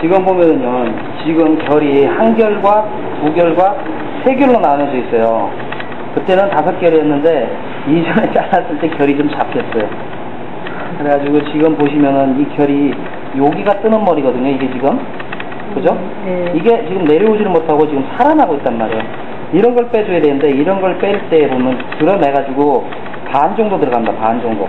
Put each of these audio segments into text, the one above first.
지금 보면은요, 지금 결이 한 결과 두 결과 세 결로 나눠져 있어요. 그때는 5결이었는데 이전에 잘랐을 때 결이 좀 잡혔어요. 그래가지고 지금 보시면은 이 결이 여기가 뜨는 머리거든요. 이게 지금 그죠? 네. 이게 지금 내려오지를 못하고 지금 살아나고 있단 말이에요. 이런 걸 빼줘야 되는데 이런 걸 뺄 때 보면 드러내가지고 반 정도 들어간다. 반 정도.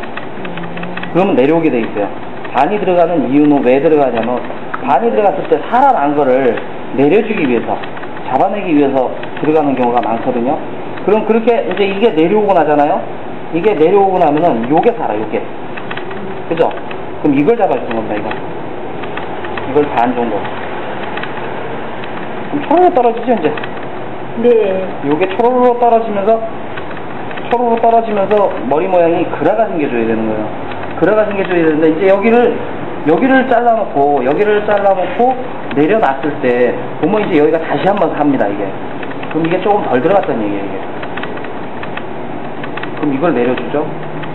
그러면 내려오게 돼 있어요. 반이 들어가는 이유는 왜 들어가냐면 반이 들어갔을 때 살아난 거를 내려주기 위해서, 잡아내기 위해서 들어가는 경우가 많거든요. 그럼 그렇게 이제 이게 내려오고 나잖아요. 이게 내려오고 나면은 요게 살아, 요게. 그죠? 그럼 이걸 잡아주는 겁니다, 이거. 이걸 반 정도. 그럼 초로로 떨어지죠, 이제? 네. 요게 초로로 떨어지면서 머리 모양이 그라가 생겨줘야 되는 거예요. 그라가 생겨줘야 되는데, 이제 여기를 잘라놓고 내려놨을 때, 보면 이제 여기가 다시 한번 삽니다, 이게. 그럼 이게 조금 덜 들어갔다는 얘기예요, 이게. 그럼 이걸 내려주죠.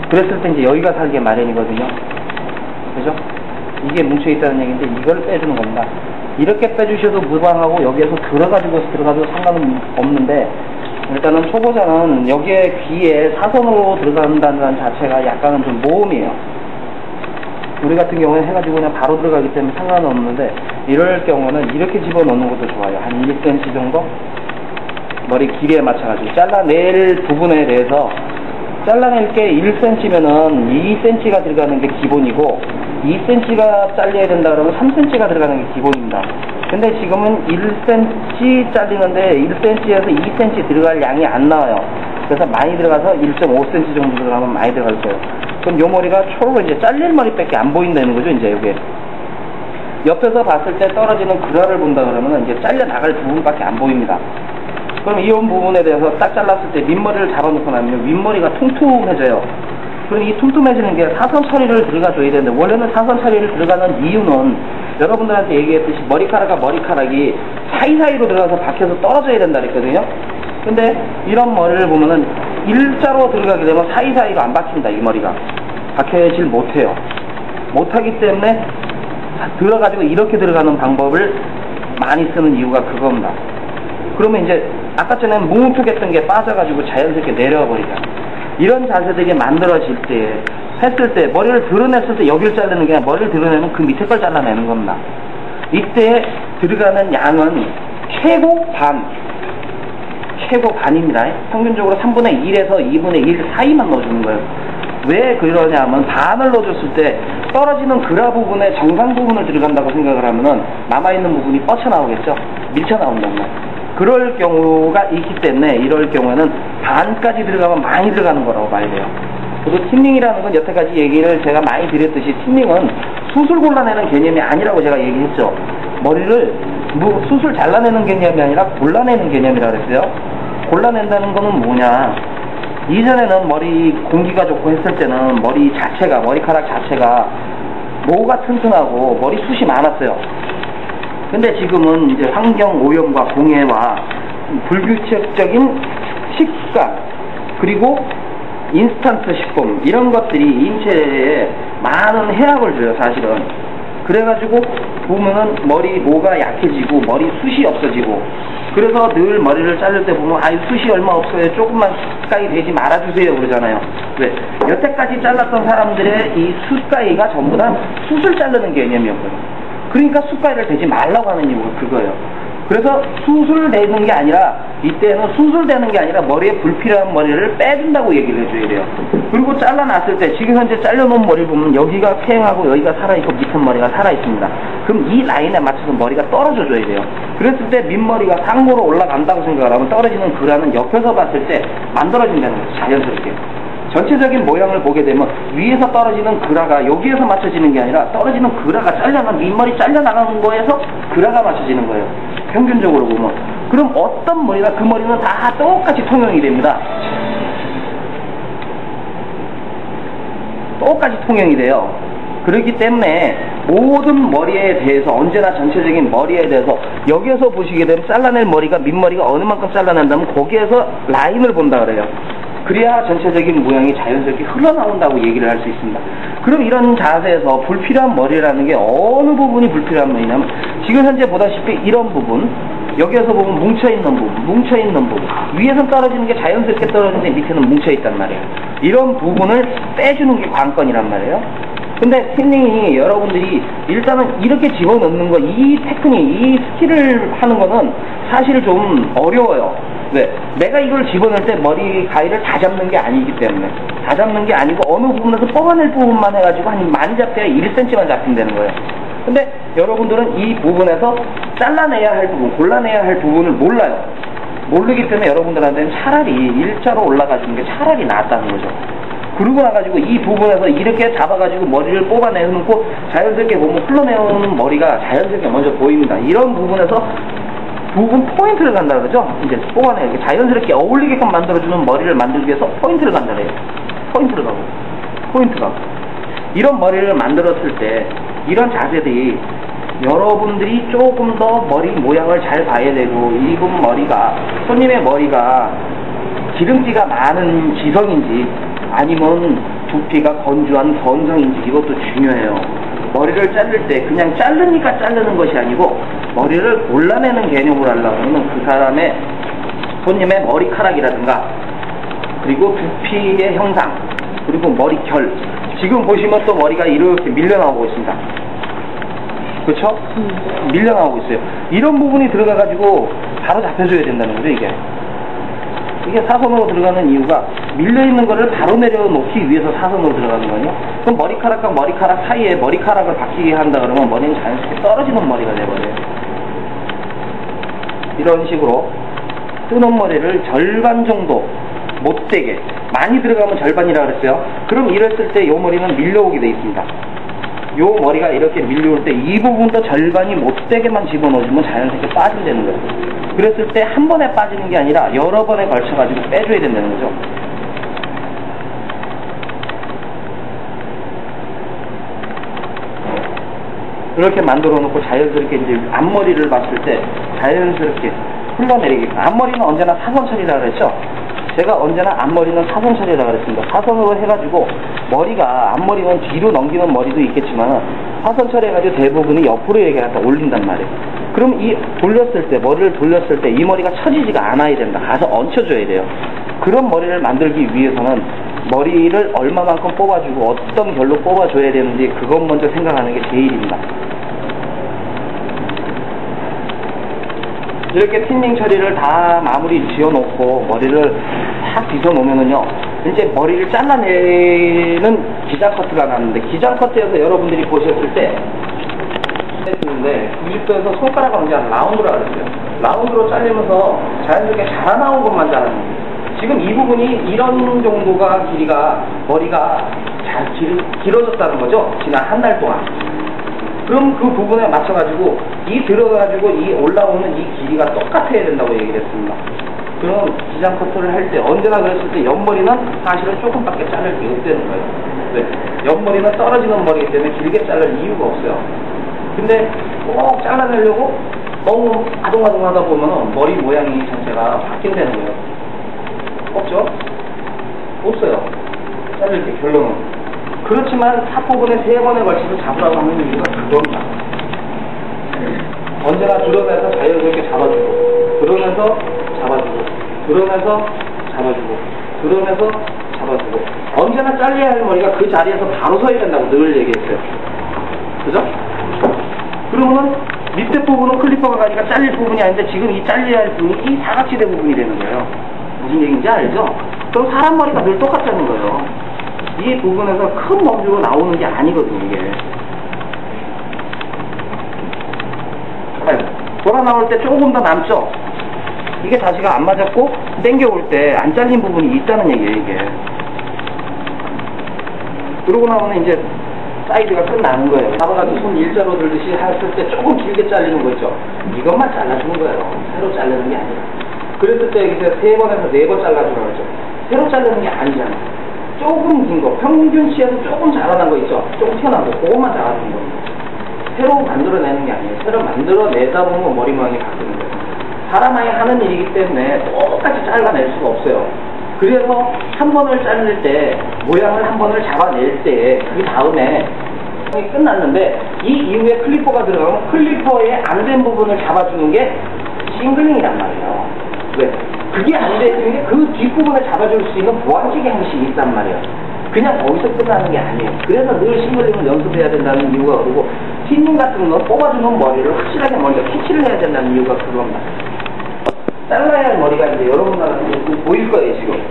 그랬을 때 이제 여기가 살게 마련이거든요. 그죠? 이게 뭉쳐있다는 얘기인데, 이걸 빼주는 겁니다. 이렇게 빼주셔도 무방하고, 여기에서 들어가도 상관은 없는데, 일단은 초보자는 여기에 귀에 사선으로 들어간다는 자체가 약간은 좀 모험이에요. 우리 같은 경우에 해가지고 그냥 바로 들어가기 때문에 상관은 없는데, 이럴 경우는 이렇게 집어넣는 것도 좋아요. 한 1cm 정도? 머리 길이에 맞춰가지고 잘라낼 부분에 대해서 잘라낼 게 1cm면은 2cm가 들어가는 게 기본이고, 2cm가 잘려야 된다 그러면 3cm가 들어가는 게 기본입니다. 근데 지금은 1cm 잘리는데 1cm에서 2cm 들어갈 양이 안 나와요. 그래서 많이 들어가서 1.5cm 정도 들어가면 많이 들어갈 거예요. 그럼 요 머리가 초록으로 이제 잘릴 머리밖에 안 보인다는 거죠, 이제 요게. 옆에서 봤을 때 떨어지는 그라를 본다 그러면 이제 잘려 나갈 부분밖에 안 보입니다. 그럼 이 부분에 대해서 딱 잘랐을 때 밑머리를 잡아놓고 나면 윗머리가 통통해져요. 그럼 이 tumtum해지는 게 사선 처리를 들어가줘야 되는데, 원래는 사선 처리를 들어가는 이유는 여러분들한테 얘기했듯이 머리카락이 사이사이로 들어가서 박혀서 떨어져야 된다 그랬거든요. 근데 이런 머리를 보면은 일자로 들어가게 되면 사이사이로 안 박힙니다. 이 머리가 박혀질 못해요. 못하기 때문에 들어가지고 이렇게 들어가는 방법을 많이 쓰는 이유가 그겁니다. 그러면 이제 아까 전에 뭉툭했던 게 빠져가지고 자연스럽게 내려와 버리잖아요. 이런 자세들이 만들어질 때, 했을 때, 머리를 드러냈을 때 여기를 자르는 게 아니라 머리를 드러내면 그 밑에 걸 잘라내는 겁니다. 이때 들어가는 양은 최고 반입니다. 평균적으로 3분의 1에서 2분의 1 사이만 넣어주는 거예요. 왜 그러냐면 반을 넣어줬을 때 떨어지는 그라 부분에 정상 부분을 들어간다고 생각을 하면은 남아있는 부분이 뻗쳐나오겠죠? 밀쳐나온단 말이에요. 그럴 경우가 있기 때문에 이럴 경우에는 반까지 들어가면 많이 들어가는 거라고 봐야 돼요. 그리고 틴닝이라는 건 여태까지 얘기를 제가 많이 드렸듯이 틴닝은 수술 골라내는 개념이 아니라고 제가 얘기했죠. 머리를 수술 잘라내는 개념이 아니라 골라내는 개념이라고 그랬어요. 골라낸다는 거는 뭐냐, 이전에는 머리 공기가 좋고 했을 때는 머리카락 자체가 모가 튼튼하고 머리숱이 많았어요. 근데 지금은 이제 환경 오염과 공해와 불규칙적인 식습관, 그리고 인스턴트 식품, 이런 것들이 인체에 많은 해악을 줘요, 사실은. 그래가지고 보면은 모가 약해지고 머리숱이 없어지고, 그래서 늘 머리를 자를 때 보면 숱이 얼마 없어요, 조금만 숱가이 되지 말아주세요 그러잖아요. 왜? 여태까지 잘랐던 사람들의 이 숱가이가 전부 다 숱을 자르는 개념이었거든요. 그러니까 숱가이를 대지 말라고 하는 이유가 그거예요. 그래서 수술되는 게 아니라, 이때는 수술되는 게 아니라 머리에 불필요한 머리를 빼준다고 얘기를 해줘야 돼요. 그리고 잘라놨을 때, 지금 현재 잘려놓은 머리를 보면 여기가 팽하고 여기가 살아있고 밑에 머리가 살아있습니다. 그럼 이 라인에 맞춰서 머리가 떨어져줘야 돼요. 그랬을 때 밑머리가 상부로 올라간다고 생각을 하면 떨어지는 그라는 옆에서 봤을 때 만들어진다는 거죠, 자연스럽게. 전체적인 모양을 보게 되면 위에서 떨어지는 그라가 여기에서 맞춰지는 게 아니라, 떨어지는 그라가 윗머리 잘려나가는 거에서 그라가 맞춰지는 거예요, 평균적으로 보면. 그럼 어떤 머리나 그 머리는 다 똑같이 통용이 됩니다. 똑같이 통용이 돼요. 그렇기 때문에 모든 머리에 대해서, 언제나 전체적인 머리에 대해서 여기에서 보시게 되면 잘라낼 머리가, 밑머리가 어느 만큼 잘라낸다면 거기에서 라인을 본다 그래요. 그래야 전체적인 모양이 자연스럽게 흘러나온다고 얘기를 할 수 있습니다. 그럼 이런 자세에서 불필요한 머리라는 게 어느 부분이 불필요한 머리냐면 지금 현재 보다시피 이런 부분, 여기에서 보면 뭉쳐있는 부분, 위에서 떨어지는 게 자연스럽게 떨어지는데 밑에는 뭉쳐있단 말이에요. 이런 부분을 빼주는 게 관건이란 말이에요. 근데 튜닝이 여러분들이 일단은 이렇게 집어넣는 거, 이 테크닉, 이 스킬을 하는 거는 사실 좀 어려워요. 왜? 내가 이걸 집어넣을 때 머리 가위를 다 잡는 게 아니기 때문에, 다 잡는 게 아니고 어느 부분에서 뽑아낼 부분만 해가지고 한 많이 잡혀야 1cm만 잡힌다는 거예요. 근데 여러분들은 이 부분에서 잘라내야 할 부분, 골라내야 할 부분을 몰라요. 모르기 때문에 여러분들한테는 차라리 일자로 올라가주는 게 차라리 낫다는 거죠. 그러고 나가지고 이 부분에서 이렇게 잡아가지고 머리를 뽑아내놓고 자연스럽게 보면 흘러내오는 머리가 자연스럽게 먼저 보입니다. 이런 부분에서 부분 포인트를 간다 그러죠. 이제 뽑아내 이렇게 자연스럽게 어울리게끔 만들어주는 머리를 만들기 위해서 포인트를 간다 그래요. 포인트 가고 이런 머리를 만들었을 때 이런 자세들이 여러분들이 조금 더 머리 모양을 잘 봐야 되고, 이분 머리가, 손님의 머리가 기름기가 많은 지성인지 아니면 두피가 건조한 건성인지 이것도 중요해요. 머리를 자를 때 그냥 자르니까 자르는 것이 아니고 머리를 골라내는 개념으로 하려고 하면 그 사람의 손님의 머리카락이라든가 그리고 두피의 형상 그리고 머리결, 지금 보시면 또 머리가 이렇게 밀려나오고 있습니다. 그렇죠? 밀려나오고 있어요. 이런 부분이 들어가가지고 바로 잡혀줘야 된다는 거죠. 이게 사선으로 들어가는 이유가 밀려있는 거를 바로 내려놓기 위해서 사선으로 들어가는 거예요. 그럼 머리카락과 머리카락 사이에 머리카락을 바뀌게 한다 그러면 머리는 자연스럽게 떨어지는 머리가 돼버려요. 이런 식으로 뜨는 머리를 절반 정도 못되게, 많이 들어가면 절반이라 그랬어요. 그럼 이랬을 때 이 머리는 밀려오게 돼 있습니다. 이 머리가 이렇게 밀려올 때 이 부분도 절반이 못되게만 집어넣어주면 자연스럽게 빠진다는 거예요. 그랬을 때 한 번에 빠지는 게 아니라 여러 번에 걸쳐가지고 빼줘야 된다는 거죠. 그렇게 만들어 놓고 자연스럽게 이제 앞머리를 봤을 때 자연스럽게 흘러내리게끔. 앞머리는 언제나 사선 처리라 그랬죠. 제가 언제나 앞머리는 사선 처리라 그랬습니다. 사선으로 해가지고 머리가, 앞머리는 뒤로 넘기는 머리도 있겠지만 사선 처리해가지고 대부분이 옆으로 이렇게 갖다 올린단 말이에요. 그럼 이 돌렸을 때, 머리를 돌렸을 때 이 머리가 처지지가 않아야 된다. 가서 얹혀줘야 돼요. 그런 머리를 만들기 위해서는 머리를 얼마만큼 뽑아주고 어떤 결로 뽑아줘야 되는지 그것 먼저 생각하는 게 제일입니다. 이렇게 틴닝 처리를 다 마무리 지어놓고 머리를 탁 빗어놓으면은요, 이제 머리를 잘라내는 기장 커트가 나는데, 기장 커트에서 여러분들이 보셨을 때 했는데 90도에서 손가락 언제나 라운드로 그랬어요. 라운드로 잘리면서 자연스럽게 자라나온 것만 자라는 거예요. 지금 이 부분이 이런 정도가 길이가, 머리가 잘 길어졌다는 거죠. 지난 한 달 동안. 그럼 그 부분에 맞춰가지고 이 들어가지고 이 올라오는 이 길이가 똑같아야 된다고 얘기를 했습니다. 그럼 기장 커트를 할 때 언제나 그랬을 때 옆머리는 사실은 조금밖에 자를 게 없다는 거예요. 네. 옆머리는 떨어지는 머리이기 때문에 길게 자를 이유가 없어요. 근데 꼭 잘라내려고 너무 아동아동 하다 보면 머리 모양이 자체가 바뀐다는 거예요. 없죠? 없어요. 자를 때 결론은. 그렇지만 사포분에 3번에 걸쳐서 잡으라고 하는 이유가 그겁니다. 언제나 드러내서 자연스럽게 잡아주고, 드러내서 잡아주고, 드러내서 잡아주고, 드러내서 잡아주고. 언제나 잘려야 할 머리가 그 자리에서 바로 서야 된다고 늘 얘기했어요. 그죠? 그러면은 밑에 부분은 클리퍼가 가니까 잘릴 부분이 아닌데 지금 이 잘려야 할 부분이 이 사각지대 부분이 되는 거예요. 무슨 얘기인지 알죠? 그럼 사람 머리가 늘 똑같다는 거예요. 이 부분에서 큰 범주로 나오는 게 아니거든요, 이게. 돌아 나올 때 조금 더 남죠? 이게 다시가 안 맞았고, 당겨올 때 안 잘린 부분이 있다는 얘기예요, 이게. 그러고 나면 이제 사이드가 끝나는 거예요. 잡아가지고 손 일자로 들듯이 했을 때 조금 길게 잘리는 거 있죠? 이것만 잘라주는 거예요. 새로 자르는 게 아니라. 그랬을 때 이제 3번에서 4번 잘라주라고 했죠. 새로 자르는 게 아니잖아요. 조금 긴 거, 평균치에서 조금 자라난 거 있죠? 조금 튀어나온 거, 그것만 자라는 거예요. 새로 만들어내는 게 아니에요. 새로 만들어내다 보면 머리 모양이 바뀌는 거예요. 사람이 하는 일이기 때문에 똑같이 잘라낼 수가 없어요. 그래서 한 번을 자를 때 모양을 한 번을 잡아낼 때 그 다음에 끝났는데 이 이후에 클리퍼가 들어가면 클리퍼의 안 된 부분을 잡아주는 게 싱글링이란 말이에요. 왜? 그게 안 되는 게 그 뒷부분을 잡아줄 수 있는 보완식이 한 번씩 있단 말이에요. 그냥 거기서 끝나는 게 아니에요. 그래서 늘 싱글링을 연습해야 된다는 이유가 그러고 틴닝 같은 건 뽑아주는 머리를 확실하게 먼저 캐치를 해야 된다는 이유가 그겁니다. 잘라야 할 머리가 이제 여러분들한테 보일 거예요, 지금.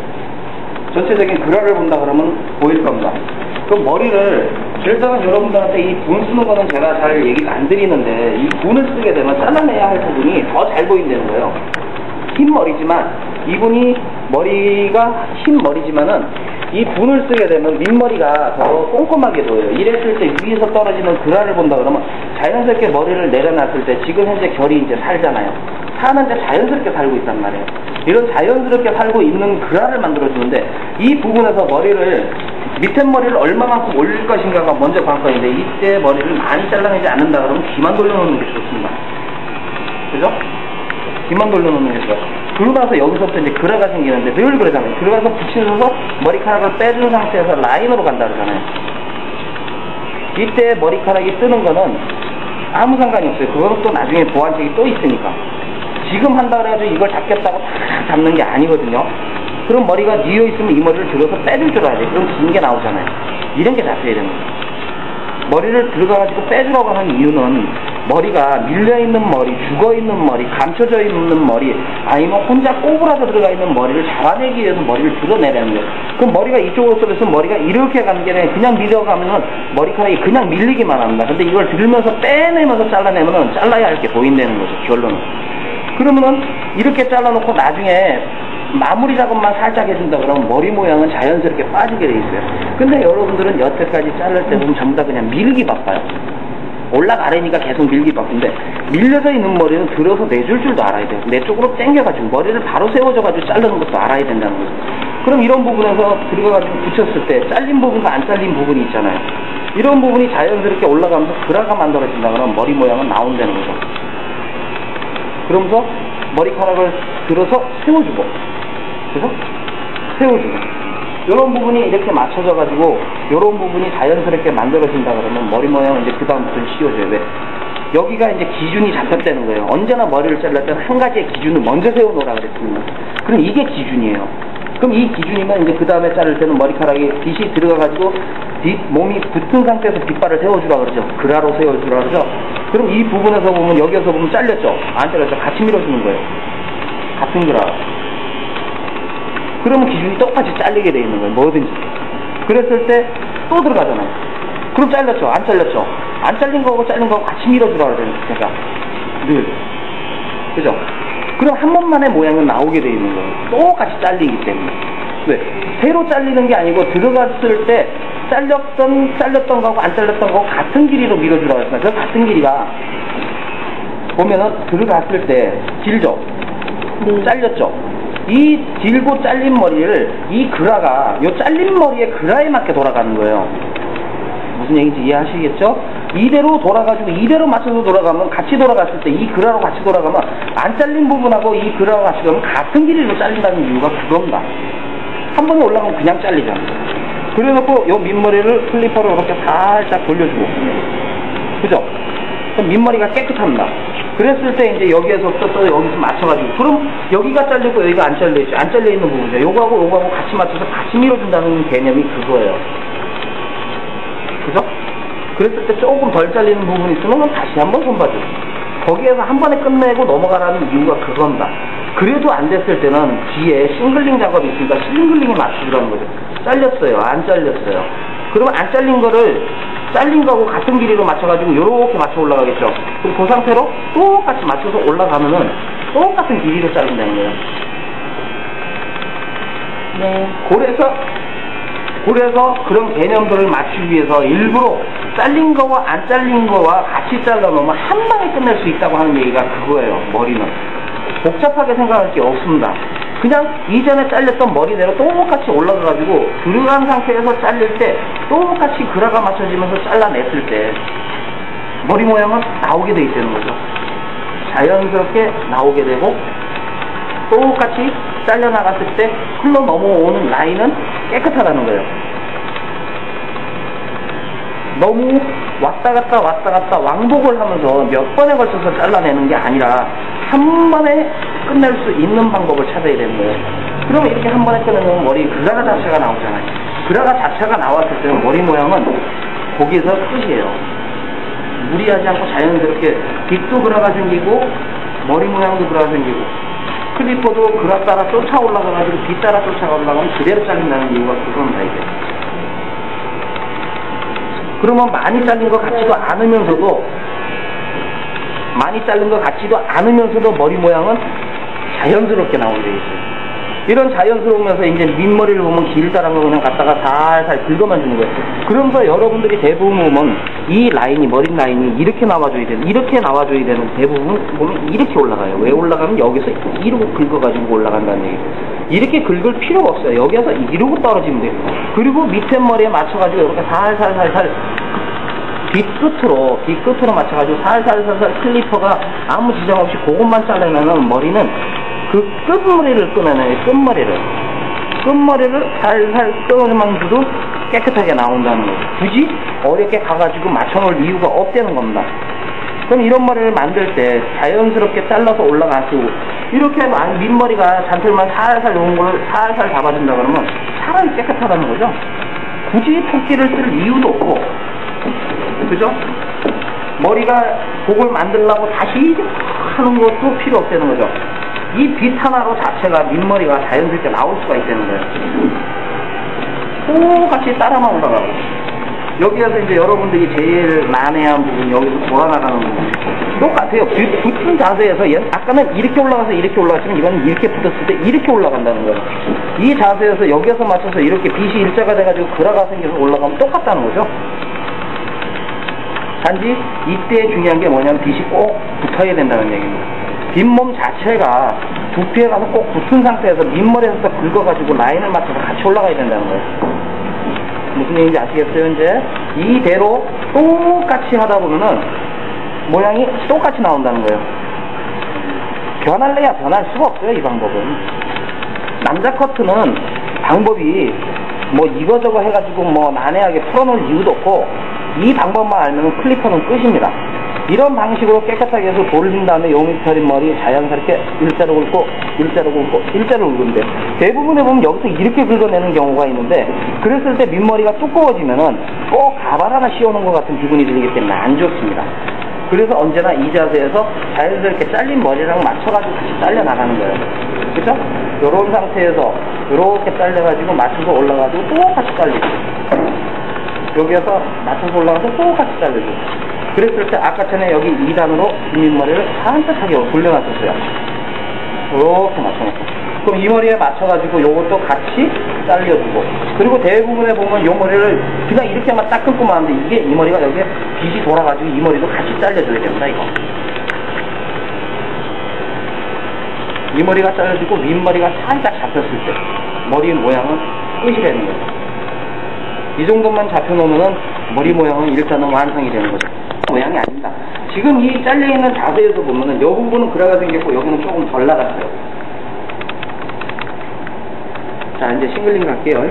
전체적인 그라를 본다 그러면 보일 겁니다. 그 머리를, 일단은 여러분들한테 이 분 쓰는 거는 제가 잘 얘기가 안 드리는데, 이 분을 쓰게 되면 잘라내야 할 부분이 더 잘 보인다는 거예요. 흰 머리지만, 이분이 머리가 흰 머리지만은, 이 분을 쓰게 되면 밑머리가 더 꼼꼼하게 보여요. 이랬을 때 위에서 떨어지는 그라를 본다 그러면 자연스럽게 머리를 내려놨을 때 지금 현재 결이 이제 살잖아요. 사는데 자연스럽게 살고 있단 말이에요. 이런 자연스럽게 살고 있는 그라를 만들어주는데 이 부분에서 머리를 밑에 머리를 얼마만큼 올릴 것인가가 먼저 관건인데 이때 머리를 많이 잘라내지 않는다 그러면 귀만 돌려놓는 게 좋습니다. 그죠? 귀만 돌려놓는 게 좋아요. 그러고 나서 여기서부터 이제 그라가 생기는데 늘 그러잖아요. 들어가서 붙이셔서 머리카락을 빼준 상태에서 라인으로 간다 그러잖아요. 이때 머리카락이 뜨는 거는 아무 상관이 없어요. 그거는 또 나중에 보완책이 또 있으니까. 지금 한다 그래가지고 이걸 잡겠다고 다 잡는 게 아니거든요. 그럼 머리가 뉘어 있으면 이 머리를 들어서 빼줄 줄 알아야 돼. 그럼 긴 게 나오잖아요. 이런 게 잡혀야 되는 거예요. 머리를 들어가가지고 빼주라고 하는 이유는 머리가 밀려있는 머리, 죽어있는 머리, 감춰져 있는 머리, 아니면 혼자 꼬부라져 들어가 있는 머리를 잡아내기 위해서 머리를 들어내라는 거예요. 그럼 머리가 이쪽으로 쏠려서 머리가 이렇게 가는 게 아니라 그냥 밀려가면 머리카락이 그냥 밀리기만 합니다. 근데 이걸 들면서 빼내면서 잘라내면 잘라야 할 게 보인다는 거죠, 결론은. 그러면은 이렇게 잘라놓고 나중에 마무리 작업만 살짝 해준다 그러면 머리 모양은 자연스럽게 빠지게 돼 있어요. 근데 여러분들은 여태까지 자를 때 보면 전부 다 그냥 밀기 바빠요. 올라가려니까 계속 밀기 바쁜데 밀려져 있는 머리는 들어서 내줄 줄도 알아야 돼요. 내 쪽으로 당겨가지고 머리를 바로 세워줘가지고 자르는 것도 알아야 된다는 거죠. 그럼 이런 부분에서 들어가가지고 붙였을 때 잘린 부분과 안 잘린 부분이 있잖아요. 이런 부분이 자연스럽게 올라가면서 그라가 만들어진다 그러면 머리 모양은 나온다는 거죠. 그러면서 머리카락을 들어서 세워주고, 그래서 세워주고, 이런 부분이 이렇게 맞춰져가지고 이런 부분이 자연스럽게 만들어진다 그러면 머리 모양은 이제 그 다음부터는 씌워줘요. 왜? 여기가 이제 기준이 잡혔다는 거예요. 언제나 머리를 잘랄 때는 한 가지의 기준을 먼저 세워놓으라 그랬습니다. 그럼 이게 기준이에요. 그럼 이 기준이면 이제 그 다음에 자를 때는 머리카락이 빗이 들어가가지고 몸이 붙은 상태에서 빗발을 세워주라 그러죠. 그라로 세워주라 그러죠. 그럼 이 부분에서 보면 여기에서 보면 잘렸죠? 안 잘렸죠? 같이 밀어주는 거예요. 같은 그라. 그러면 기준이 똑같이 잘리게 돼 있는 거예요. 뭐든지. 그랬을 때 또 들어가잖아요. 그럼 잘렸죠? 안 잘렸죠? 안 잘린 거하고 잘린 거하고 같이 밀어주라 그러잖아요. 그러니까 늘. 그죠? 그럼 한 번만에 모양은 나오게 돼 있는 거예요. 똑같이 잘리기 때문에. 왜? 새로 잘리는 게 아니고 들어갔을 때 잘렸던 거하고 안 잘렸던 거하고 같은 길이로 밀어주라고 했습니다. 그 같은 길이가 보면은 들어갔을 때 길죠? 잘렸죠? 이 길고 잘린 머리를 이 그라가 요 잘린 머리의 그라에 맞게 돌아가는 거예요. 무슨 얘기인지 이해하시겠죠? 이대로 돌아가지고 이대로 맞춰서 돌아가면 같이 돌아갔을 때 이 그라로 같이 돌아가면 안 잘린 부분하고 이 그라로 같이 돌아가면 같은 길이로 잘린다는 이유가 그겁니다. 한 번에 올라가면 그냥 잘리잖아요. 그래놓고 요 밑머리를 클리퍼로 이렇게 살짝 돌려주고, 그죠? 그럼 밑머리가 깨끗합니다. 그랬을 때 이제 여기에서부터 또 여기서 맞춰가지고, 그럼 여기가 잘리고 여기가 안 잘려있죠. 안 잘려있는 부분이죠. 요거하고 같이 맞춰서 같이 밀어준다는 개념이 그거예요. 그죠? 그랬을 때 조금 덜 잘리는 부분이 있으면 다시 한번 손봐줘요. 거기에서 한 번에 끝내고 넘어가라는 이유가 그겁니다. 그래도 안 됐을 때는 뒤에 싱글링 작업이 있으니까 싱글링에 맞추라는 거죠. 잘렸어요? 안 잘렸어요? 그러면 안 잘린 거를 잘린 거하고 같은 길이로 맞춰가지고 요렇게 맞춰 올라가겠죠. 그럼 그 상태로 똑같이 맞춰서 올라가면은 똑같은 길이로 자른다는 거예요. 네. 그래서 그런 개념들을 맞추기 위해서 일부러 잘린 거와 안 잘린 거와 같이 잘라놓으면 한 방에 끝낼 수 있다고 하는 얘기가 그거예요. 머리는 복잡하게 생각할 게 없습니다. 그냥 이전에 잘렸던 머리대로 똑같이 올라가가지고 들어간 상태에서 잘릴 때 똑같이 그라가 맞춰지면서 잘라냈을 때 머리 모양은 나오게 돼 있다는 거죠. 자연스럽게 나오게 되고 똑같이 잘려나갔을 때 흘러 넘어오는 라인은 깨끗하다는 거예요. 너무 왔다 갔다 왕복을 하면서 몇 번에 걸쳐서 잘라내는 게 아니라 한 번에 끝낼 수 있는 방법을 찾아야 되는 거예요. 그러면 이렇게 한 번에 끝내면 머리 그라가 자체가 나오잖아요. 그라가 자체가 나왔을 때 머리 모양은 거기서 끝이에요. 무리하지 않고 자연스럽게 빗도 그라가 생기고 머리 모양도 그라가 생기고 클리퍼도 그라 따라 쫓아 올라가가지고 빗 따라 쫓아 올라가면 그대로 잘린다는 이유가 그겁니다. 이게. 그러면 많이 잘린 것 같지도 않으면서도 머리 모양은 자연스럽게 나오게 돼 있어요. 이런 자연스러우면서 이제 밑머리를 보면 길다란 거 그냥 갖다가 살살 긁어만 주는 거예요. 그러면서 여러분들이 대부분 보면 이 라인이, 머리 라인이 이렇게 나와줘야 되는, 대부분 보면 이렇게 올라가요. 왜 올라가면 여기서 이러고 긁어가지고 올라간다는 얘기예요. 이렇게 긁을 필요가 없어요. 여기서 이러고 떨어지면 돼요. 그리고 밑에 머리에 맞춰가지고 이렇게 살살 뒤끝으로 맞춰가지고 살살 클리퍼가 아무 지장 없이 그것만 잘라내면 머리는 그 끝머리를 끊어내요. 끝머리를 살살 끊어내만 줘도 깨끗하게 나온다는 거예요. 굳이 어렵게 가가지고 맞춰놓을 이유가 없다는 겁니다. 그럼 이런 머리를 만들 때 자연스럽게 잘라서 올라가시고 이렇게 밑머리가 잔털만 살살 놓은 걸 살살 잡아준다 그러면 차라리 깨끗하다는 거죠. 굳이 토끼를 쓸 이유도 없고, 그죠? 머리가 그걸 만들려고 다시 하는 것도 필요 없다는 거죠. 이 빗 하나로 자체가 밑머리가 자연스럽게 나올 수가 있다는 거예요. 똑같이 따라만 올라가고, 여기에서 이제 여러분들이 제일 난해한 부분, 여기서 돌아나가는 부분 똑같아요. 붙은 자세에서 아까는 이렇게 올라가서 이렇게 올라갔지만 이건 이렇게 붙었을 때 이렇게 올라간다는 거예요. 이 자세에서 여기에서 맞춰서 이렇게 빗이 일자가 돼가지고 그라가 생겨서 올라가면 똑같다는 거죠. 단지 이때 중요한 게 뭐냐면 빗이 꼭 붙어야 된다는 얘기입니다. 빗몸 자체가 두피에 가서 꼭 붙은 상태에서 밑머리에서 긁어가지고 라인을 맞춰서 같이 올라가야 된다는 거예요. 무슨 얘기인지 아시겠어요? 이제 이대로 똑같이 하다 보면은 모양이 똑같이 나온다는 거예요. 변할래야 변할 수가 없어요. 이 방법은. 남자 커트는 방법이 뭐 이거저거 해가지고 뭐 난해하게 풀어놓을 이유도 없고, 이 방법만 알면 클리퍼는 끝입니다. 이런 방식으로 깨끗하게 해서 돌린 다음에 요밑털인 머리 자연스럽게 일자로 긁고 일자로 긁으면 돼요. 대부분에 보면 여기서 이렇게 긁어내는 경우가 있는데, 그랬을 때 밑머리가 두꺼워지면은 꼭 가발 하나 씌워놓은 것 같은 기분이 들기 때문에 안 좋습니다. 그래서 언제나 이 자세에서 자연스럽게 잘린 머리랑 맞춰가지고 다시 잘려 나가는 거예요. 그렇죠? 이런 상태에서 이렇게 잘려가지고 맞춰서 올라가지고 똑같이 잘리고, 여기에서 맞춰서 올라가서 똑같이 잘리고. 그랬을 때 아까 전에 여기 2단으로 뒷머리를 산뜻하게 돌려놨었어요. 이렇게 맞춰놓고, 그럼 이 머리에 맞춰가지고 요것도 같이 잘려주고, 그리고 대부분에 보면 요 머리를 그냥 이렇게만 딱 끊고만 하는데 이게 이 머리가 여기에 빗이 돌아가지고 이 머리도 같이 잘려줘야 됩니다. 이 머리가 잘려지고 윗머리가 살짝 잡혔을 때 머리 모양은 끝이 되는 거예요. 이 정도만 잡혀놓으면 머리 모양은 일단은 완성이 되는 거죠. 모양이 아닙니다. 지금 이 잘려있는 자세에서 보면은 이 부분은 그라가 생겼고 여기는 조금 덜 나갔어요. 자, 이제 싱글링 갈게요.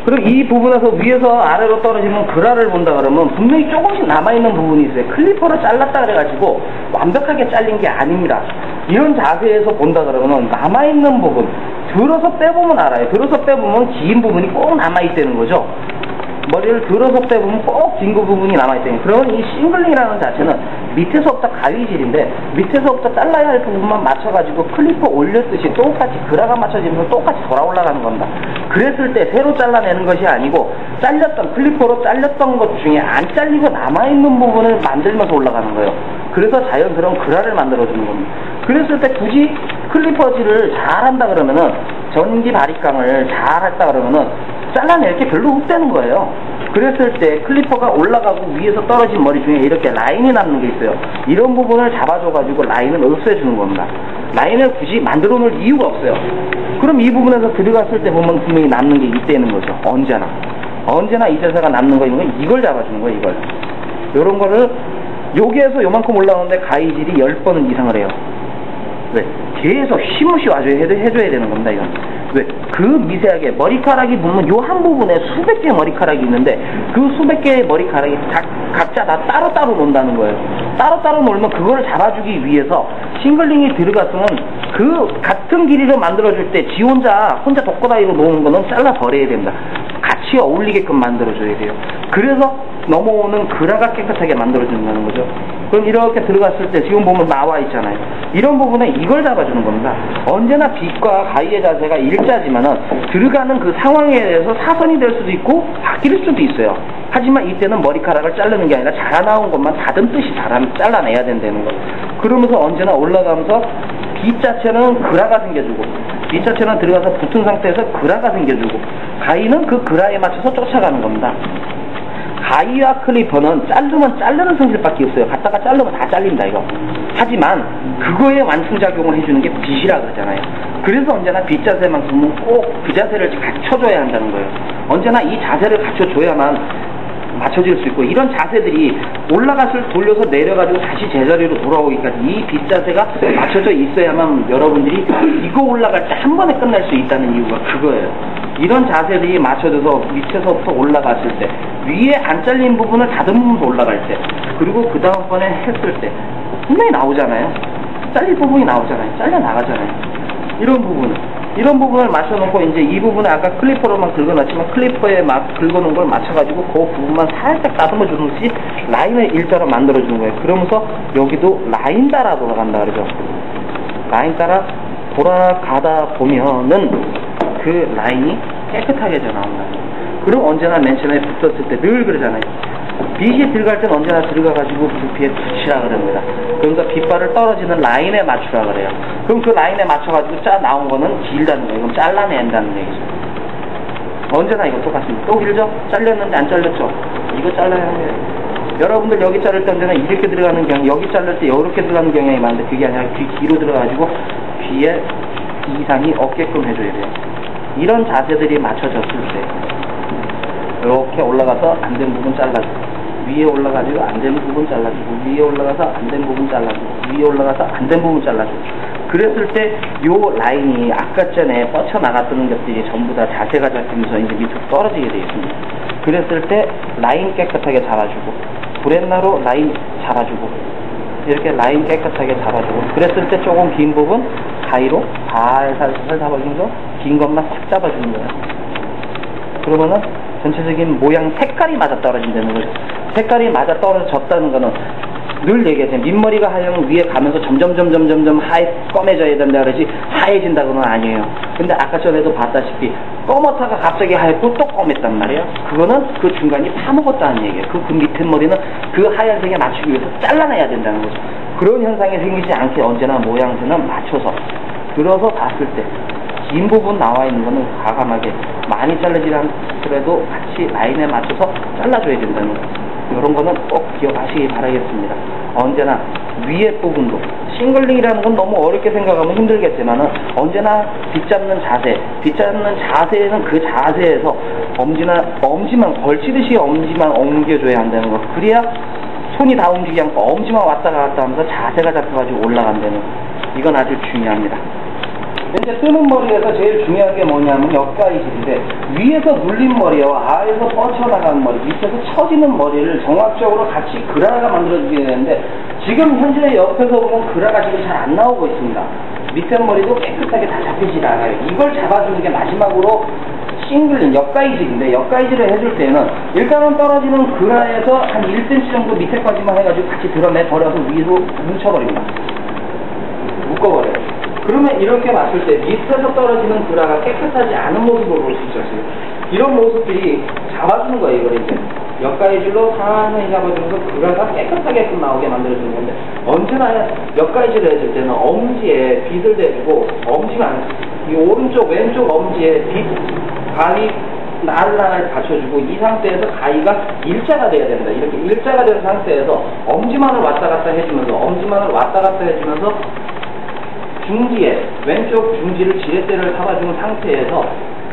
그리고 이 부분에서 위에서 아래로 떨어지는 그라를 본다 그러면 분명히 조금씩 남아있는 부분이 있어요. 클리퍼로 잘랐다 그래가지고 완벽하게 잘린 게 아닙니다. 이런 자세에서 본다 그러면 남아있는 부분, 들어서 빼보면 알아요. 들어서 빼보면 긴 부분이 꼭 남아있다는 거죠. 머리를 들어서 빼보면 꼭 긴 부분이 남아있다는 거예요. 그러면 이 싱글링이라는 자체는 밑에서부터 가위질인데, 밑에서부터 잘라야 할 부분만 맞춰가지고 클리퍼 올렸듯이 똑같이 그라가 맞춰지면서 똑같이 돌아 올라가는 겁니다. 그랬을 때 새로 잘라내는 것이 아니고, 클리퍼로 잘렸던 것 중에 안 잘리고 남아있는 부분을 만들면서 올라가는 거예요. 그래서 자연스러운 그라를 만들어주는 겁니다. 그랬을 때 굳이 클리퍼질을 잘한다 그러면은, 전기 바리깡을 잘했다 그러면은 잘라낼 게 별로 없다는 거예요. 그랬을 때 클리퍼가 올라가고 위에서 떨어진 머리 중에 이렇게 라인이 남는 게 있어요. 이런 부분을 잡아줘가지고 라인을 없애주는 겁니다. 라인을 굳이 만들어 놓을 이유가 없어요. 그럼 이 부분에서 들어갔을 때 보면 분명히 남는 게 있다는 거죠. 언제나 이 자세가 남는 거 있는 건 이걸 잡아주는 거예요. 이걸. 요런 거를 여기에서 요만큼 올라오는데 가위질이 10번은 이상을 해요. 왜? 계속 쉼없이 해줘야 되는 겁니다, 이건. 왜? 그 미세하게 머리카락이 보면 요 한 부분에 수백 개의 머리카락이 있는데 그 수백 개의 머리카락이 각자 다 따로따로 논다는 거예요. 따로따로 놀면 그거를 잡아주기 위해서 싱글링이 들어갔으면 그 같은 길이를 만들어줄 때 지 혼자 독거다이로 놓은 거는 잘라 버려야 됩니다. 같이 어울리게끔 만들어줘야 돼요. 그래서 넘어오는 그라가 깨끗하게 만들어준다는 거죠. 그럼 이렇게 들어갔을 때 지금 보면 나와 있잖아요. 이런 부분에 이걸 잡아주는 겁니다. 언제나 빛과 가위의 자세가 일자지만은 들어가는 그 상황에 대해서 사선이 될 수도 있고 바뀔 수도 있어요. 하지만 이때는 머리카락을 자르는 게 아니라 자라나온 것만 다듬듯이 잘라내야 된다는 거예요. 그러면서 언제나 올라가면서 빛 자체는 그라가 생겨주고 빛 자체는 들어가서 붙은 상태에서 그라가 생겨주고 가위는 그 그라에 맞춰서 쫓아가는 겁니다. 가위와 클리퍼는 자르면 자르는 성질밖에 없어요. 갖다가 자르면 다 잘린다 이거. 하지만 그거에 완충작용을 해주는 게 빛이라 그러잖아요. 그래서 언제나 빛 자세만큼은 꼭 그 자세를 갖춰줘야 한다는 거예요. 언제나 이 자세를 갖춰줘야만 맞춰질 수 있고, 이런 자세들이 올라갔을 돌려서 내려가지고 다시 제자리로 돌아오기까지 이 빛 자세가 맞춰져 있어야만 여러분들이 이거 올라갈 때 한 번에 끝날 수 있다는 이유가 그거예요. 이런 자세들이 맞춰져서 밑에서부터 올라갔을 때 위에 안 잘린 부분을 다듬으면서 올라갈 때, 그리고 그 다음번에 했을 때 분명히 나오잖아요. 잘릴 부분이 나오잖아요. 잘려 나가잖아요. 이런 부분을 맞춰놓고 이제 이 부분에 아까 클리퍼로만 긁어놨지만 클리퍼에 막 긁어놓은 걸 맞춰가지고 그 부분만 살짝 다듬어 주는 것이 라인을 일자로 만들어주는 거예요. 그러면서 여기도 라인 따라 돌아간다 그러죠. 라인 따라 돌아가다 보면은 그 라인이 깨끗하게 나온다. 그럼 언제나 맨 처음에 붙었을 때 늘 그러잖아요. 빛이 들어갈 땐 언제나 들어가가지고 두피에 붙이라 그럽니다. 그러니까 빛발을 떨어지는 라인에 맞추라 그래요. 그럼 그 라인에 맞춰가지고 짜 나온 거는 길다는 거예요. 그럼 잘라낸다는 얘기죠. 언제나 이거 똑같습니다. 또 길죠? 잘렸는데 안 잘렸죠? 이거 잘라야 해요. 여러분들 여기 자를 때 언제나 이렇게 들어가는 경향, 여기 자를 때 이렇게 들어가는 경향이 많은데 그게 아니라 귀 뒤로 들어가가지고 귀에 이상이 없게끔 해줘야 돼요. 이런 자세들이 맞춰졌을 때 이렇게 올라가서 안 된 부분 잘라주고, 위에 올라가지고 안 된 부분 잘라주고, 위에 올라가서 안 된 부분 잘라주고, 위에 올라가서 안 된 부분 잘라주고, 그랬을 때 요 라인이 아까 전에 뻗쳐나갔던 것들이 전부 다 자세가 잡히면서 이제 밑으로 떨어지게 되어 있습니다. 그랬을 때 라인 깨끗하게 잡아주고, 브렛나로 라인 잡아주고, 이렇게 라인 깨끗하게 잡아주고, 그랬을 때 조금 긴 부분 가위로 살살 잡아주면서 긴 것만 싹 잡아주는 거예요. 그러면은 전체적인 모양 색깔이 맞아 떨어진다는 거죠. 색깔이 맞아 떨어졌다는 거는 늘 얘기하세요. 밑머리가 하얀 위에 가면서 점점 검해져야 된다 그러지 하얘진다고는 아니에요. 근데 아까 전에도 봤다시피 검었다가 갑자기 하얗고 또 검했단 말이에요. 그거는 그 중간이 파먹었다는 얘기예요. 그 밑에 머리는 그 하얀색에 맞추기 위해서 잘라내야 된다는 거죠. 그런 현상이 생기지 않게 언제나 모양새는 맞춰서 들어서 봤을 때 긴 부분 나와 있는 거는 과감하게 많이 잘라지지 않더라도 같이 라인에 맞춰서 잘라줘야 된다는 거. 이런 거는 꼭 기억하시기 바라겠습니다. 언제나 위에 부분도 싱글링이라는 건 너무 어렵게 생각하면 힘들겠지만은 언제나 빗잡는 자세에는 그 자세에서 엄지만 걸치듯이 엄지만 옮겨줘야 한다는 거. 그래야 손이 다 움직이지 않고 엄지만 왔다 갔다 하면서 자세가 잡혀가지고 올라간다는 거. 이건 아주 중요합니다. 이제 뜨는 머리에서 제일 중요한 게 뭐냐면 옆가이질인데, 위에서 눌린 머리와 아래에서 뻗쳐나가는 머리, 밑에서 처지는 머리를 정확적으로 같이 그라가 만들어지게 되는데, 지금 현재 옆에서 보면 그라가 지금 잘 안 나오고 있습니다. 밑에 머리도 깨끗하게 다 잡히지 않아요. 이걸 잡아주는 게 마지막으로 싱글링, 옆가이질인데, 옆가이질을 해줄 때는 일단은 떨어지는 그라에서 한 1cm 정도 밑에까지만 해가지고 같이 드러내 버려서 위로 뭉쳐버립니다. 묶어버려요. 그러면 이렇게 봤을 때 밑에서 떨어지는 그라가 깨끗하지 않은 모습을 볼 수 있죠. 이런 모습들이 잡아주는 거예요. 이걸 이제 옆가이질로 상하게 잡아주면서 그라가 깨끗하게 나오게 만들어주는 건데, 언제나 옆가이질을 해줄 때는 엄지에 빗을 대주고, 엄지만 이 오른쪽 왼쪽 엄지에 빗 가위 날라를 받쳐주고, 이 상태에서 가위가 일자가 돼야 된다. 이렇게 일자가 된 상태에서 엄지만을 왔다 갔다 해주면서 중지에, 왼쪽 중지를 지렛대를 잡아주는 상태에서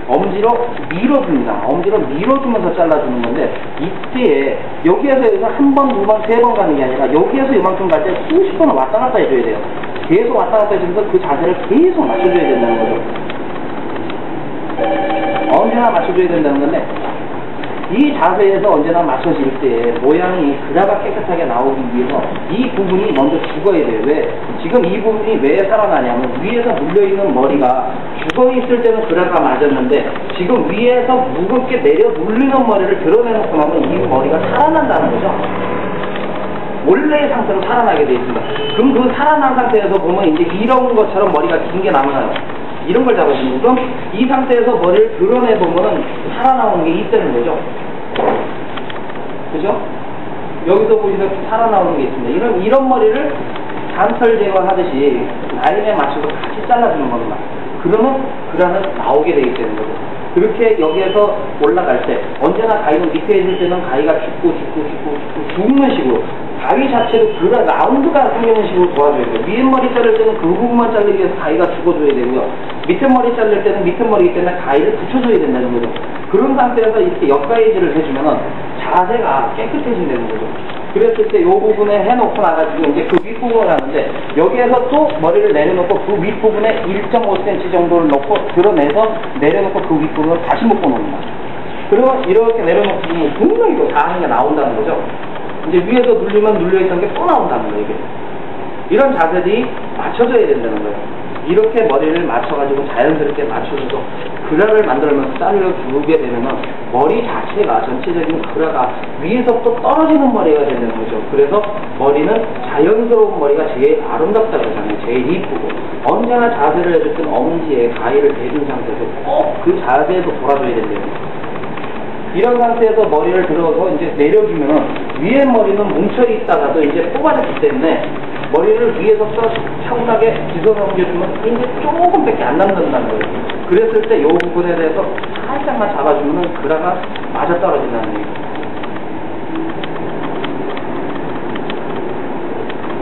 엄지로 밀어줍니다. 엄지로 밀어주면서 잘라주는 건데, 이때에 여기에서 한 번, 두 번, 세 번 가는 게 아니라 여기에서 이만큼 갈 때 수십 번을 왔다 갔다 해줘야 돼요. 계속 왔다 갔다 해주면서 그 자세를 계속 맞춰줘야 된다는 거죠. 언제나 맞춰줘야 된다는 건데, 이 자세에서 언제나 맞춰질 때 모양이 그라가 깨끗하게 나오기 위해서 이 부분이 먼저 죽어야 돼요. 왜? 지금 이 부분이 왜 살아나냐면 위에서 물려있는 머리가 죽어있을 때는 그라가 맞았는데 지금 위에서 무겁게 내려 눌리는 머리를 드러내놓고 나면 이 머리가 살아난다는 거죠. 원래의 상태로 살아나게 되어 있습니다. 그럼 그 살아난 상태에서 보면 이제 이런 것처럼 머리가 긴 게 남아나요. 이런 걸 잡아주는 거죠. 그럼 이 상태에서 머리를 드러내보면은 살아나오는 게 있다는 거죠. 그죠? 여기서 보시면 살아나오는 게 있습니다. 이런 머리를 단털 제거하듯이 라인에 맞춰서 같이 잘라주는 겁니다. 그러면 그라는 나오게 되기 때문에 거죠. 그렇게 여기에서 올라갈 때 언제나 가위는 밑에 있을 때는 가위가 죽고 죽는 식으로 가위 자체로 그라 라운드가 생기는 식으로 도와줘야 돼요. 위에 머리 자를 때는 그 부분만 자르기 위해서 가위가 죽어줘야 되고요. 밑에 머리 자를 때는 밑에 머리이기 때문에 가위를 붙여줘야 된다는 거죠. 그런 상태에서 이렇게 옆가위질을 해주면은 자세가 깨끗해진다는 거죠. 그랬을 때 이 부분에 해놓고 나가지고 이제 그 윗부분을 하는데 여기에서 또 머리를 내려놓고 그 윗부분에 1.5cm 정도를 놓고 드러내서 내려놓고 그 윗부분을 다시 묶어 놓습니다. 그러면 이렇게 내려놓고 분명히 또 다 하는 게 나온다는 거죠. 이제 위에서 눌리면 눌려있던 게 또 나온다는 거예요, 이게. 이런 자세들이 맞춰져야 된다는 거예요. 이렇게 머리를 맞춰가지고 자연스럽게 맞춰줘서 그라를 만들면서 잘라주게 되면은 머리 자체가 전체적인 그라가 위에서부터 떨어지는 머리가 되는 거죠. 그래서 머리는 자연스러운 머리가 제일 아름답다고 하잖아요. 제일 이쁘고. 언제나 자세를 해줄 땐 엄지에 가위를 대준 상태에서 꼭 그 자세에서 돌아줘야 된대요. 이런 상태에서 머리를 들어서 이제 내려주면은 위에 머리는 뭉쳐있다가도 이제 뽑아졌기 때문에 머리를 위에서부터 차분하게 뒤서 넘겨주면 이제 조금밖에 안 남는다는 거예요. 그랬을 때 이 부분에 대해서 살짝만 잡아주면 그라가 맞아떨어진다는 얘기예요.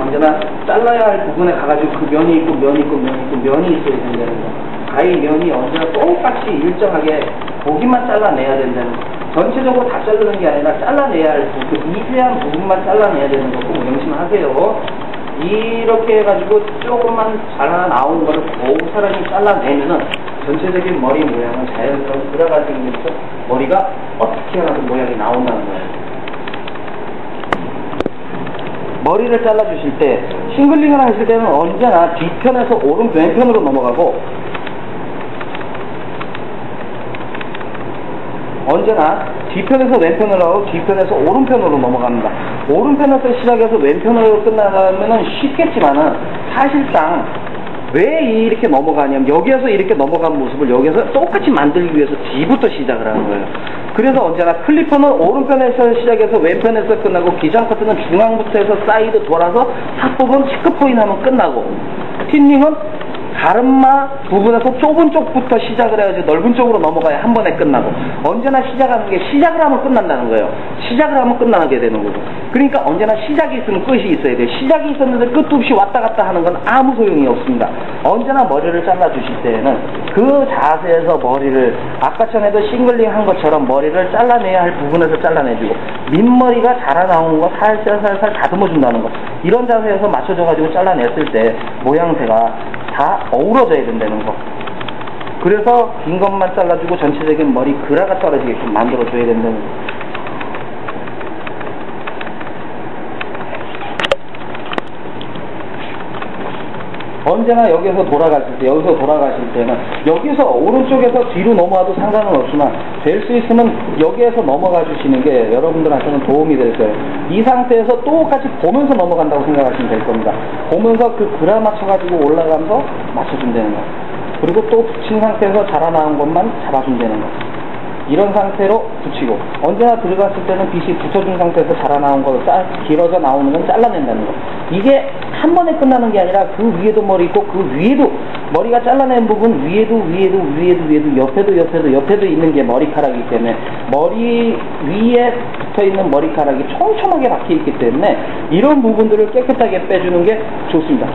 언제나 잘라야 할 부분에 가가지고 그 면이 있고 면이 있어야 된다는 거. 가위 면이 언제나 똑같이 일정하게 거기만 잘라내야 된다는 거. 전체적으로 다 자르는 게 아니라 잘라내야 할 부분, 그 미세한 부분만 잘라내야 되는 거 꼭 명심하세요. 이렇게 해가지고 조금만 잘라 나온 거를 고스란히 잘라내면은 전체적인 머리 모양은 자연스러운 그라가 생기면서 머리가 어떻게 하나도 모양이 나온다는 거예요. 머리를 잘라주실 때 싱글링을 하실 때는 언제나 뒤편에서 왼편으로 넘어가고 언제나 뒤편에서 왼편으로 하고 뒤편에서 오른편으로 넘어갑니다. 오른편에서 시작해서 왼편으로 끝나가면은 쉽겠지만은 사실상 왜 이렇게 넘어가냐면 여기에서 이렇게 넘어간 모습을 여기에서 똑같이 만들기 위해서 뒤부터 시작을 하는 거예요. 그래서 언제나 클리퍼는 오른편에서 시작해서 왼편에서 끝나고 기장 커트는 중앙부터 해서 사이드 돌아서 탑부분 시크포인 하면 끝나고 틴닝은 가르마 부분에서 좁은 쪽부터 시작을 해야지 넓은 쪽으로 넘어가야 한 번에 끝나고 언제나 시작하는 게 시작을 하면 끝난다는 거예요. 시작을 하면 끝나게 되는 거고. 그러니까 언제나 시작이 있으면 끝이 있어야 돼요. 시작이 있었는데 끝도 없이 왔다 갔다 하는 건 아무 소용이 없습니다. 언제나 머리를 잘라주실 때에는 그 자세에서 머리를 아까 전에도 싱글링 한 것처럼 머리를 잘라내야 할 부분에서 잘라내주고 밑머리가 자라나온 거 살살 다듬어준다는 거. 이런 자세에서 맞춰줘가지고 잘라냈을 때 모양새가 다 어우러져야 된다는 거. 그래서 긴 것만 잘라주고 전체적인 머리 그라가 떨어지게끔 만들어줘야 된다는 거. 언제나 여기서 돌아가실 때는 여기서 오른쪽에서 뒤로 넘어와도 상관은 없지만 될 수 있으면 여기에서 넘어가 주시는 게 여러분들한테는 도움이 될 거예요. 이 상태에서 똑같이 보면서 넘어간다고 생각하시면 될 겁니다. 보면서 그 그라 맞춰가지고 올라가면서 맞춰준다는 거. 그리고 또 붙인 상태에서 자라나온 것만 잡아준다는 거. 이런 상태로 붙이고 언제나 들어갔을 때는 빛이 붙여준 상태에서 자라나온 거 길어져 나오는 건 잘라낸다는 거. 이게 한 번에 끝나는 게 아니라 그 위에도 머리 있고 그 위에도 머리가 잘라낸 부분 위에도 옆에도 있는 게 머리카락이기 때문에 머리 위에 붙어있는 머리카락이 촘촘하게 박혀있기 때문에 이런 부분들을 깨끗하게 빼주는 게 좋습니다.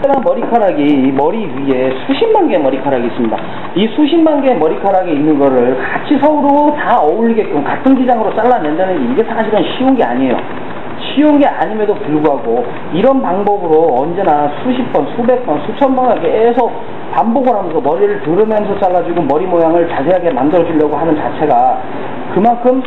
특별한 머리카락이 이 머리 위에 수십만 개의 머리카락이 있습니다. 이 수십만 개의 머리카락이 있는 거를 같이 서로 다 어울리게끔 같은 기장으로 잘라낸다는 게 이게 사실은 쉬운 게 아니에요. 쉬운 게 아님에도 불구하고 이런 방법으로 언제나 수십 번, 수백 번, 수천 번을 계속 반복을 하면서 머리를 들으면서 잘라주고 머리 모양을 자세하게 만들어주려고 하는 자체가 그만큼